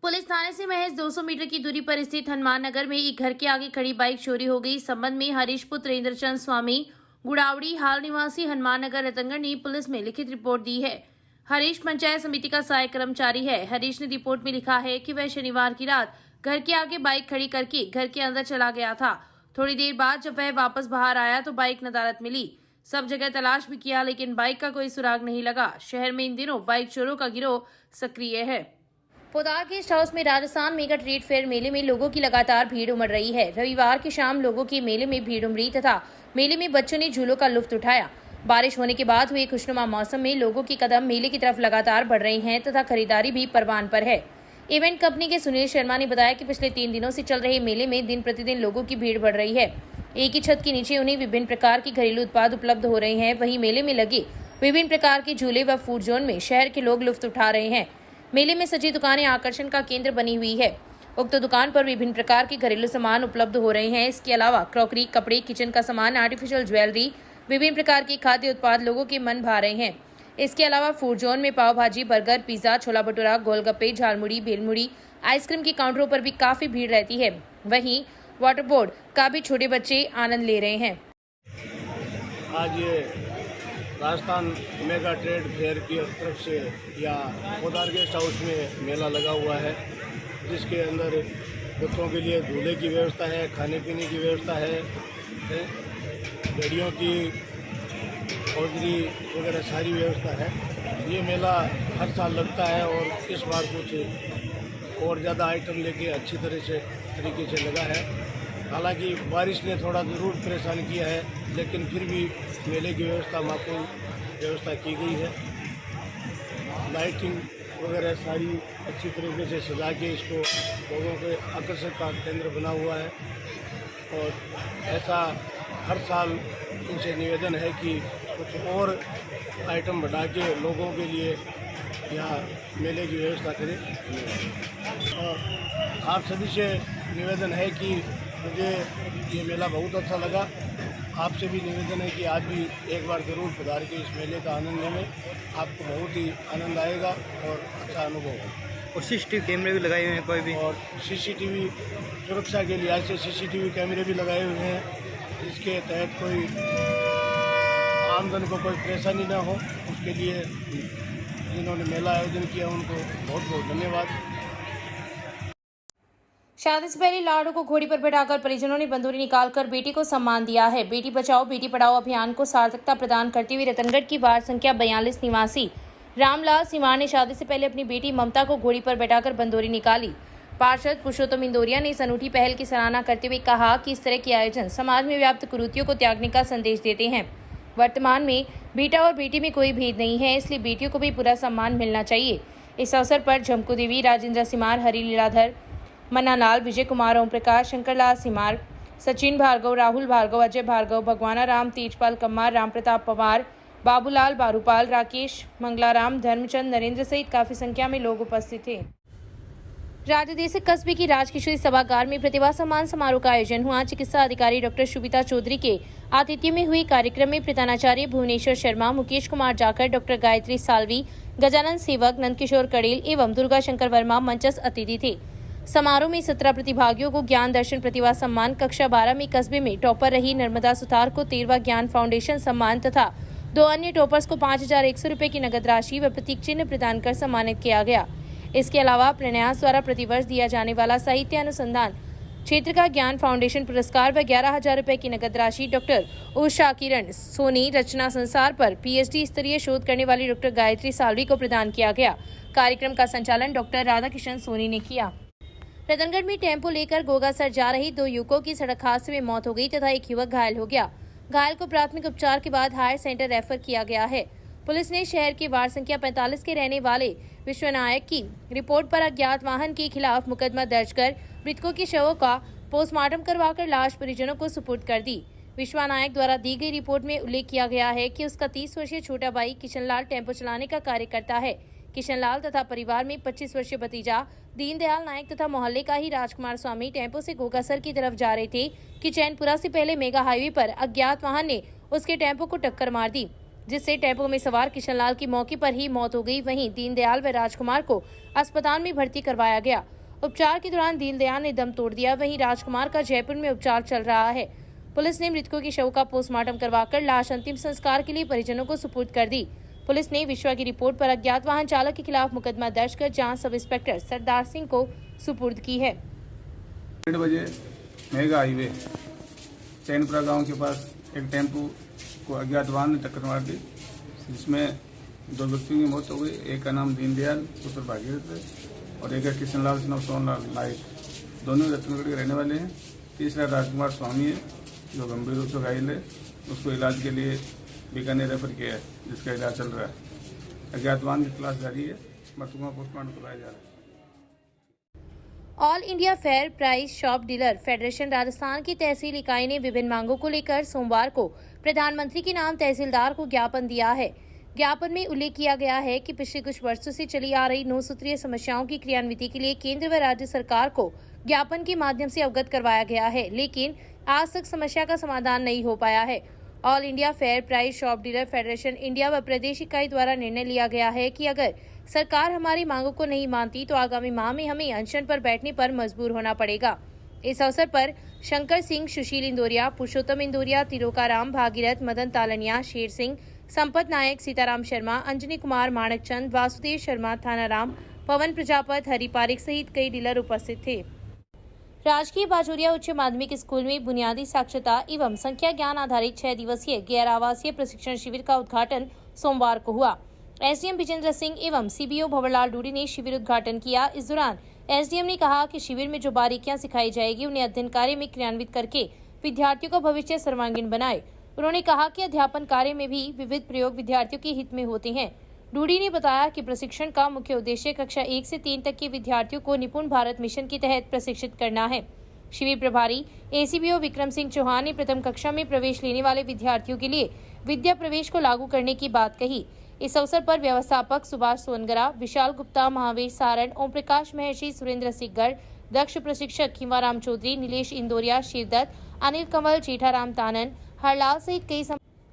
Police थाने से महज 200 metre की दूरी पर स्थित हनुमान नगर में एक घर के आगे खड़ी बाइक चोरी हो गई। इस संबंध में हरीश पुत्र इंद्रचंद स्वामी गुड़ावड़ी हाल निवासी हनुमान नगर रतनगढ़ ने पुलिस में लिखित रिपोर्ट दी है। हरीश पंचायत समिति का सहायक कर्मचारी है। हरीश ने रिपोर्ट में लिखा है कि वह शनिवार की रात घर के आगे बाइक खड़ी करके घर के अंदर चला गया था। थोड़ी देर बाद जब वह वापस बाहर आया तो बाइक नदारद मिली। सब जगह तलाश भी किया लेकिन बाइक का कोई सुराग नहीं लगा। शहर में इन दिनों बाइक चोरों का गिरोह सक्रिय है। पोदार गेस्ट हाउस में राजस्थान मेगा ट्रेड फेयर मेले में लोगों की लगातार भीड़ उमड़ रही है। रविवार की शाम लोगों की मेले में भीड़ उमड़ी तथा मेले में बच्चों ने झूलों का लुत्फ उठाया। बारिश होने के बाद हुए खुशनुमा मौसम में लोगों की कदम मेले की तरफ लगातार बढ़ रहे हैं तथा खरीदारी भी परवान पर है। इवेंट कंपनी के सुनील शर्मा ने बताया कि पिछले 3 दिनों से चल रहे मेले में दिन प्रतिदिन लोगों की भीड़ बढ़ रही है। एक ही छत के नीचे उन्हें विभिन्न प्रकार के घरेलू उत्पाद उपलब्ध हो रहे हैं। वहीं मेले में लगे विभिन्न प्रकार के झूले व फूड जोन में शहर के लोग लुत्फ उठा रहे हैं। मेले में सजी दुकानें आकर्षण का केंद्र बनी हुई है। उक्त दुकान पर विभिन्न प्रकार के घरेलू सामान उपलब्ध हो रहे हैं। इसके अलावा क्रॉकरी, कपड़े, किचन का सामान, आर्टिफिशियल ज्वेलरी, विभिन्न प्रकार के खाद्य उत्पाद लोगों के मन भा रहे हैं। इसके अलावा फूड जोन में पाव भाजी, बर्गर, पिज्जा, छोला भटूरा, गोलगप्पे, झालमुड़ी, भेलमुड़ी, आइसक्रीम के काउंटरों पर भी काफी भीड़ रहती है। वहीं वाटर बोर्ड का भी छोटे बच्चे आनंद ले रहे हैं। आज ये राजस्थान मेगा ट्रेड फेयर की तरफ से या पोदार गेस्ट हाउस में मेला लगा हुआ है, जिसके अंदर बच्चों के लिए झूले की व्यवस्था है, खाने पीने की व्यवस्था है, घड़ियों की औजरी वगैरह सारी व्यवस्था है। ये मेला हर साल लगता है और इस बार कुछ और ज़्यादा आइटम लेके अच्छी तरह से तरीके से लगा है। हालांकि बारिश ने थोड़ा ज़रूर परेशान किया है, लेकिन फिर भी मेले की व्यवस्था माकूल व्यवस्था की गई है। लाइटिंग वगैरह सारी अच्छी तरीके से सजा के इसको लोगों के आकर्षण का केंद्र बना हुआ है और ऐसा हर साल इनसे निवेदन है कि कुछ और आइटम बढ़ा के लोगों के लिए यहाँ मेले की व्यवस्था करें। और आप सभी से निवेदन है कि मुझे ये मेला बहुत अच्छा लगा। आपसे भी निवेदन है कि आप भी एक बार ज़रूर पधार के इस मेले का आनंद लें। आपको बहुत ही आनंद आएगा और अच्छा अनुभव होगा। और सीसीटीवी कैमरे भी लगाए हुए हैं कोई भी? और सीसीटीवी सुरक्षा के लिए ऐसे सीसीटीवी कैमरे भी लगाए हुए हैं, जिसके तहत कोई आमजन को कोई परेशानी न हो। उसके लिए जिन्होंने मेला आयोजन किया उनको बहुत बहुत धन्यवाद। शादी से पहले लाड़ू को घोड़ी पर बैठाकर परिजनों ने बंदूरी निकालकर बेटी को सम्मान दिया है। बेटी बचाओ बेटी पढ़ाओ अभियान को सार्थकता प्रदान करते हुए रतनगढ़ की वार्ड संख्या 42 निवासी रामलाल सिमार ने शादी से पहले अपनी बेटी ममता को घोड़ी पर बैठाकर बंदूरी निकाली। पार्षद पुरुषोत्तम इंदौरिया ने इस अनूठी पहल की सराहना करते हुए कहा कि इस तरह के आयोजन समाज में व्याप्त कुरीतियों को त्यागने का संदेश देते हैं। वर्तमान में बेटा और बेटी में कोई भेद नहीं है, इसलिए बेटियों को भी पूरा सम्मान मिलना चाहिए। इस अवसर पर झमकू देवी, राजेंद्र सिमार, हरि लीलाधर, मन्ना लाल, विजय कुमार, ओम प्रकाश, शंकरलाल सिमार, सचिन भार्गव, राहुल भार्गव, अजय भार्गव, भगवाना राम, तेजपाल कम्मार, राम प्रताप पवार, बाबूलाल बारूपाल, राकेश मंगलाराम, धर्मचंद, नरेंद्र सहित काफी संख्या में लोग उपस्थित थे। राजदेसी कस्बे की राजकिशोरी सभागार में प्रतिभा सम्मान समारोह का आयोजन हुआ। चिकित्सा अधिकारी डॉक्टर शुभिता चौधरी के आतिथ्य में हुए कार्यक्रम में प्रधानाचार्य भुवनेश्वर शर्मा, मुकेश कुमार जाखड़, डॉक्टर गायत्री सालवी, गजानन सेवक, नंदकिशोर कड़ेल एवं दुर्गा शंकर वर्मा मंचस्थ अतिथि थे। समारोह में 17 प्रतिभागियों को ज्ञान दर्शन प्रतिभा सम्मान, कक्षा 12 में कस्बे में टॉपर रही नर्मदा सुतार को 13वां ज्ञान फाउंडेशन सम्मान तथा 2 अन्य टॉपर्स को 5,100 रुपए की नगद राशि व प्रतीक चिन्ह प्रदान कर सम्मानित किया गया। इसके अलावा प्रन्यास द्वारा प्रतिवर्ष दिया जाने वाला साहित्य अनुसंधान क्षेत्र का ज्ञान फाउंडेशन पुरस्कार व 11,000 रुपए की नगद राशि डॉक्टर उषा किरण सोनी रचना संसार पर पीएचडी स्तरीय शोध करने वाली डॉक्टर गायत्री सालवी को प्रदान किया गया। कार्यक्रम का संचालन डॉक्टर राधाकिशन सोनी ने किया। रतनगढ़ में टेम्पो लेकर गोगासर जा रही 2 युवकों की सड़क हादसे में मौत हो गई तथा एक युवक घायल हो गया। घायल को प्राथमिक उपचार के बाद हायर सेंटर रेफर किया गया है। पुलिस ने शहर के वार्ड संख्या 45 के रहने वाले विश्वनायक की रिपोर्ट पर अज्ञात वाहन के खिलाफ मुकदमा दर्ज कर मृतकों के शवों का पोस्टमार्टम करवाकर लाश परिजनों को सुपुर्द कर दी। विश्वनायक द्वारा दी गई रिपोर्ट में उल्लेख किया गया है कि उसका 30 वर्षीय छोटा भाई किशनलाल टेम्पो चलाने का कार्य करता है। किशनलाल तथा परिवार में 25 वर्षीय भतीजा दीनदयाल नायक तथा मोहल्ले का ही राजकुमार स्वामी टेम्पो से गोगासर की तरफ जा रहे थे कि चैनपुरा से पहले मेगा हाईवे पर अज्ञात वाहन ने उसके टेम्पो को टक्कर मार दी, जिससे टेम्पो में सवार किशनलाल की मौके पर ही मौत हो गई। वहीं दीनदयाल व राजकुमार को अस्पताल में भर्ती करवाया गया। उपचार के दौरान दीनदयाल ने दम तोड़ दिया। वहीं राजकुमार का जयपुर में उपचार चल रहा है। पुलिस ने मृतकों के शव का पोस्टमार्टम करवाकर लाश अंतिम संस्कार के लिए परिजनों को सुपुर्द कर दी। पुलिस ने विश्वा की रिपोर्ट पर अज्ञात वाहन चालक के खिलाफ मुकदमा दर्ज कर जांच सब इंस्पेक्टर सरदार सिंह को सुपुर्द की है। 8 बजे मेगा हाईवे चैनपुरा गांव के पास एक टेम्पू को अज्ञात वाहन ने टक्कर मार दी, जिसमें 2 व्यक्तियों की मौत हो गई। एक का नाम दीनदयाल पुत्र भागीरथ और एक है किशनलाल सिन्हा सोनलाल नाइक, दोनों रत्नगढ़ के रहने वाले हैं। तीसरा राजकुमार स्वामी है जो गंभीर रूप से घायल है, उसको इलाज के लिए बीकानेर रेफर किया है, जिसका इलाज चल रहा है। अज्ञात वाहन की तलाश जारी है, मृतकों का पोस्टमार्टम करवाया जा रहा है। All India fair price shop dealer federation Rajasthan की तहसील इकाई ने विभिन्न मांगों को लेकर सोमवार को प्रधानमंत्री के नाम तहसीलदार को ज्ञापन दिया है। ज्ञापन में उल्लेख किया गया है कि पिछले कुछ वर्षों से चली आ रही 9 सूत्रीय समस्याओं की क्रियान्विति के लिए केंद्र व राज्य सरकार को ज्ञापन के माध्यम से अवगत करवाया गया है, लेकिन आज तक समस्या का समाधान नहीं हो पाया है। All India fair price shop dealer federation India व प्रदेश इकाई द्वारा निर्णय लिया गया है कि अगर सरकार हमारी मांगों को नहीं मानती तो आगामी माह में हमें अनशन पर बैठने पर मजबूर होना पड़ेगा। इस अवसर पर शंकर सिंह, सुशील इंदौरिया, पुरुषोत्तम इंदौरिया, तिरोकाराम भागीरथ, मदन तालनिया, शेर सिंह, संपत नायक, सीताराम शर्मा, अंजनी कुमार, माणक चंद, वासुदेव शर्मा, थानाराम, पवन प्रजापत, हरि पारिक सहित कई डीलर उपस्थित थे। राजकीय बाजोरिया उच्च माध्यमिक स्कूल में बुनियादी साक्षरता एवं संख्या ज्ञान आधारित 6 दिवसीय गैर आवासीय प्रशिक्षण शिविर का उद्घाटन सोमवार को हुआ। एसडीएम विजेंद्र सिंह एवं सीबीओ भंवरलाल डूडी ने शिविर उद्घाटन किया। इस दौरान एसडीएम ने कहा कि शिविर में जो बारीकियां सिखाई जाएगी उन्हें अध्ययन कार्य में क्रियान्वित करके विद्यार्थियों का भविष्य सर्वांगीण बनाए। उन्होंने कहा कि अध्यापन कार्य में भी विविध प्रयोग विद्यार्थियों के हित में होते हैं। डूडी ने बताया कि प्रशिक्षण का मुख्य उद्देश्य कक्षा 1 से 3 तक के विद्यार्थियों को निपुण भारत मिशन के तहत प्रशिक्षित करना है। शिविर प्रभारी एसीबीओ विक्रम सिंह चौहान ने प्रथम कक्षा में प्रवेश लेने वाले विद्यार्थियों के लिए विद्या प्रवेश को लागू करने की बात कही। इस अवसर पर व्यवस्थापक सुभाष सोनगरा, विशाल गुप्ता, महावीर सारण, ओम प्रकाश महर्षि, सुरेंद्र सिग्गर, दक्ष प्रशिक्षक हिमाराम चौधरी, नीलेश इंदौरिया, शिवदत्त, अनिल कंवल, जेठाराम तानन, हरलाल सहित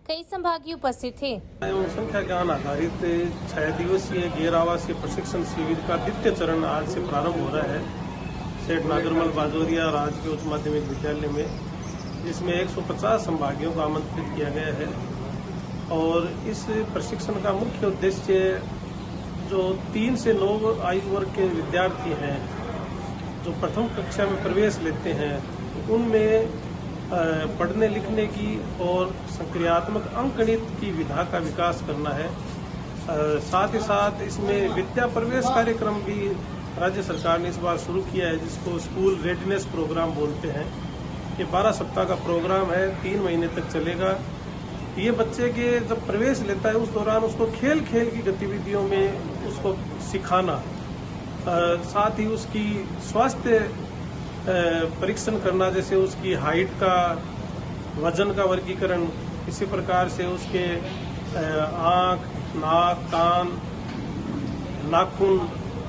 कई संभागीय उपस्थित थे। एवं संख्या ज्ञान आधारित 6 दिवसीय गैर आवासीय प्रशिक्षण शिविर का द्वितीय चरण आज से प्रारंभ हो रहा है सेठ नागरमल बाजोरिया राजकीय उच्च माध्यमिक विद्यालय में, जिसमें 150 संभागियों को आमंत्रित किया गया है। और इस प्रशिक्षण का मुख्य उद्देश्य जो 3 से 9 आयु वर्ग के विद्यार्थी हैं जो प्रथम कक्षा में प्रवेश लेते हैं, उनमें पढ़ने लिखने की और संक्रियात्मक अंकगणित की विधा का विकास करना है। साथ ही साथ इसमें विद्या प्रवेश कार्यक्रम भी राज्य सरकार ने इस बार शुरू किया है, जिसको स्कूल रेडीनेस प्रोग्राम बोलते हैं। ये 12 सप्ताह का प्रोग्राम है, 3 महीने तक चलेगा। ये बच्चे के जब प्रवेश लेता है उस दौरान उसको खेल खेल की गतिविधियों में उसको सिखाना, साथ ही उसकी स्वास्थ्य परीक्षण करना, जैसे उसकी हाइट का, वजन का वर्गीकरण, इसी प्रकार से उसके आँख, नाक, कान, नाखून,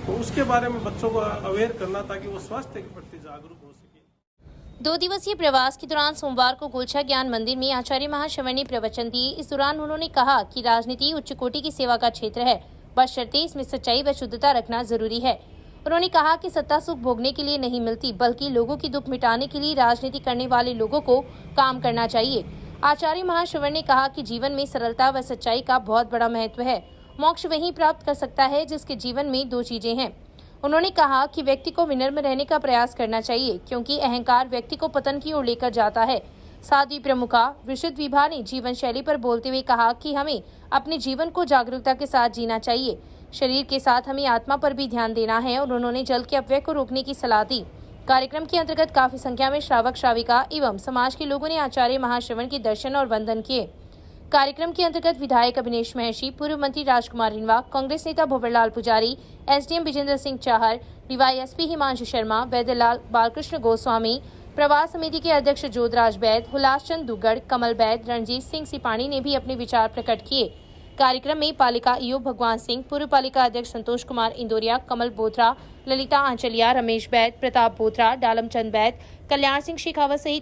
तो उसके बारे में बच्चों को अवेयर करना ताकि वो स्वास्थ्य के प्रति जागरूक हो सके। 2 दिवसीय प्रवास के दौरान सोमवार को गुलछा ज्ञान मंदिर में आचार्य महाश्रवण ने प्रवचन दिए। इस दौरान उन्होंने कहा कि राजनीति उच्च कोटि की सेवा का क्षेत्र है, बशर्ते इसमें सच्चाई व शुद्धता रखना जरूरी है। उन्होंने कहा कि सत्ता सुख भोगने के लिए नहीं मिलती, बल्कि लोगों की दुख मिटाने के लिए राजनीति करने वाले लोगों को काम करना चाहिए। आचार्य महाश्रवण ने कहा कि जीवन में सरलता व सच्चाई का बहुत बड़ा महत्व है। मोक्ष वही प्राप्त कर सकता है जिसके जीवन में 2 चीजें हैं। उन्होंने कहा कि व्यक्ति को विनम्र रहने का प्रयास करना चाहिए, क्योंकि अहंकार व्यक्ति को पतन की ओर लेकर जाता है। साध्वी प्रमुखा विशुद्ध विभा ने जीवन शैली पर बोलते हुए कहा कि हमें अपने जीवन को जागरूकता के साथ जीना चाहिए। शरीर के साथ हमें आत्मा पर भी ध्यान देना है और उन्होंने जल के अपव्यय को रोकने की सलाह दी। कार्यक्रम के अंतर्गत काफी संख्या में श्रावक श्राविका एवं समाज के लोगों ने आचार्य महाश्रवण के दर्शन और वंदन किए। कार्यक्रम के अंतर्गत विधायक अभिनेश महर्षि, पूर्व मंत्री राजकुमार रिनवा, कांग्रेस नेता भंवरलाल पुजारी, एसडीएम विजेंद्र सिंह चाहर, डीवाईएसपी हिमांशु शर्मा, वैद्यलाल बालकृष्ण गोस्वामी, प्रवास समिति के अध्यक्ष जोधराज बैद, हुलास चंद दुग्गड़, कमल बैद, रणजीत सिंह सिपाणी ने भी अपने विचार प्रकट किए। कार्यक्रम में पालिका ईओ भगवान सिंह, पूर्व पालिका अध्यक्ष संतोष कुमार इंदौरिया, कमल बोथरा, ललिता आंचलिया, रमेश बैद, प्रताप बोथरा, डालम चंद बैद, कल्याण सिंह शेखावत सहित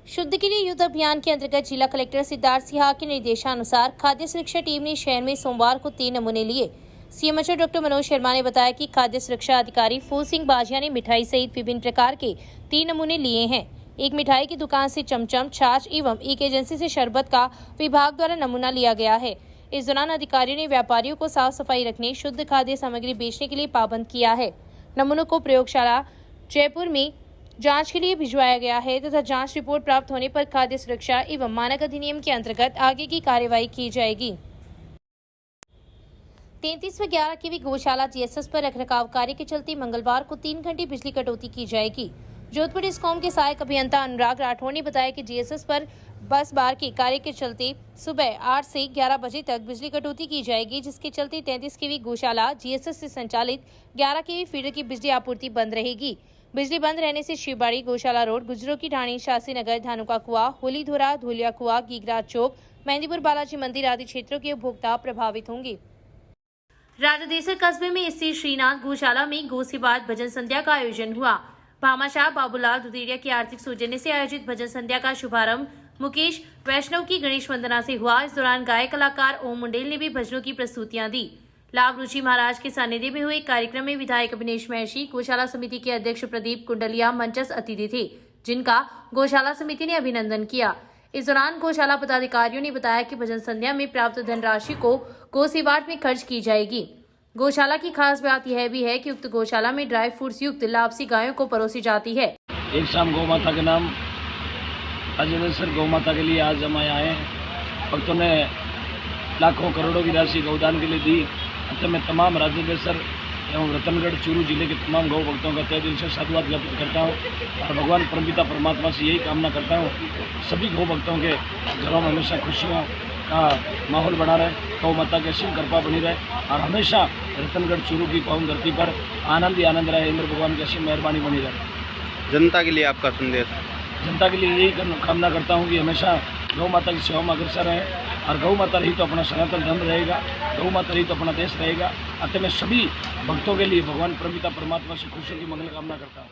शुद्ध के लिए युद्ध अभियान के अंतर्गत जिला कलेक्टर सिद्धार्थ सिन्हा के निर्देशानुसार खाद्य सुरक्षा टीम ने शहर में सोमवार को 3 नमूने लिए। सीएमएचओ डॉक्टर मनोज शर्मा ने बताया कि खाद्य सुरक्षा अधिकारी फूल सिंह बाजिया ने मिठाई सहित विभिन्न प्रकार के 3 नमूने लिए हैं। एक मिठाई की दुकान से चमचम, छाछ एवं एक एजेंसी से शरबत का विभाग द्वारा नमूना लिया गया है। इस दौरान अधिकारियों ने व्यापारियों को साफ सफाई रखने, शुद्ध खाद्य सामग्री बेचने के लिए पाबंद किया है। नमूनों को प्रयोगशाला जयपुर में जांच के लिए भिजवाया गया है तथा जांच रिपोर्ट प्राप्त होने पर खाद्य सुरक्षा एवं मानक अधिनियम के अंतर्गत आगे की कार्यवाही की जाएगी। 33/11 केवी गौशाला जीएसएस पर रखरखाव कार्य के चलते मंगलवार को 3 घंटे बिजली कटौती की जाएगी। जोधपुर डिस्कॉम के सहायक अभियंता अनुराग राठौड़ ने बताया कि जीएसएस पर बस बार के कार्य के चलते सुबह 8 से 11 बजे तक बिजली कटौती की जाएगी, जिसके चलते 33 केवी गौशाला जीएसएस से संचालित 11 केवी फीडर की बिजली आपूर्ति बंद रहेगी। बिजली बंद रहने से शिवबाड़ी, गौशाला रोड, गुजरों की ढाणी, शास्त्री नगर, धानुका कुआ, होलीधोरा, धोलिया कुआ, गीगराज चौक, मेहंदीपुर बालाजी मंदिर आदि क्षेत्रों के उपभोक्ता प्रभावित होंगे। राजादेसर कस्बे में स्थित श्रीनाथ गौशाला में गौ सेवा भजन संध्या का आयोजन हुआ। भामाशाह बाबूलाल दुधेरिया के आर्थिक सौजन्य से आयोजित भजन संध्या का शुभारंभ मुकेश वैष्णव की गणेश वंदना से हुआ। इस दौरान गायक कलाकार ओम मुंडेल ने भी भजनों की प्रस्तुतियां दी। लाभ रुचि महाराज के सानिध्य में हुए कार्यक्रम में विधायक अभिनेश महर्षि, गौशाला समिति के अध्यक्ष प्रदीप कुंडलिया मंचस्थ अतिथि थे, जिनका गौशाला समिति ने अभिनंदन किया। इस दौरान गौशाला पदाधिकारियों ने बताया कि भजन संध्या में प्राप्त धनराशि को गौ सेवार्थ में खर्च की जाएगी। गौशाला की खास बात यह भी है कि उक्त गौशाला में ड्राई फ्रूट्स युक्त लापसी गायों को परोसी जाती है। एक शाम गौ माता के नाम राजादेसर गौ माता के लिए आज हम आए हैं। भक्तों ने लाखों करोड़ों की राशि गौदान के लिए दी। अंत में तमाम राजादेसर एवं रतनगढ़ चूरू जिले के तमाम गौ भक्तों का तहे दिल से साधुवाद ज्ञापित करता हूँ और भगवान परमपिता परमात्मा से यही कामना करता हूँ सभी गौ भक्तों के घरों में हमेशा खुशियों का माहौल बना रहे, गौ माता की असीम कृपा बनी रहे और हमेशा रतनगढ़ चूरू की पावन धरती पर आनंद ही आनंद रहे, इंद्र भगवान की असीम मेहरबानी बनी रहे। जनता के लिए आपका संदेश? जनता के लिए यही कामना करता हूँ कि हमेशा गौ माता की सेवा में अग्रसर रहे और गौ माता रही तो अपना सनातन धर्म रहेगा, गौ माता रही तो अपना देश रहेगा। अतः मैं सभी भक्तों के लिए भगवान परमपिता परमात्मा से खुशियों की मंगल कामना करता हूँ।